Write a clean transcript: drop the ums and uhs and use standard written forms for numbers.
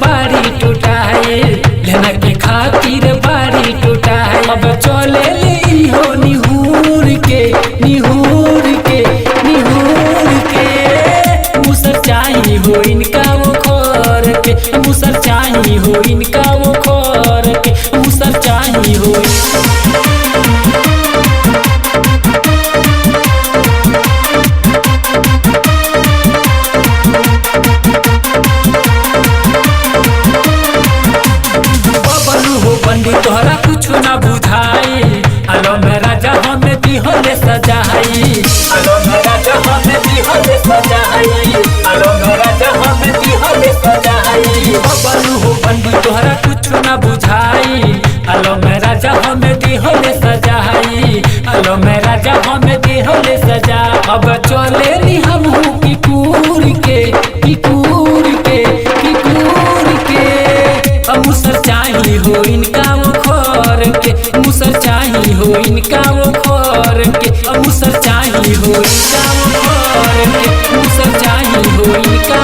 बारी टूटाए, लेना के खातिर बारी टूटाए। अब चले ले हो निहूर के निहूर के निहूर के, मुसर चाही हो इनका वो खोर के, मुसर चाही हो इनका वो खोर के, मुसर चाही हो पंडित तोहरा कुछ ना बुझाई। आलो में राजा हमें दिहले सजाई, आलो में राजा हमें दिहले सजाई, आलो में राजा हमें दिहले सजाई। बबलू हो पंडित तोहरा कुछ ना बुझाई। आलो में राजा हमें दिहले सजाई, आलो में राजा हमें दिहले सजा। अब चले नी हम की कूर के की कूर के की कूर के, अब मुसर चाही हो इनका वो खोर के, मुसर चाही हो इनका वो खोर के, मुसर चाही हो इनका वो खोर के, मुसर चाही हो इनका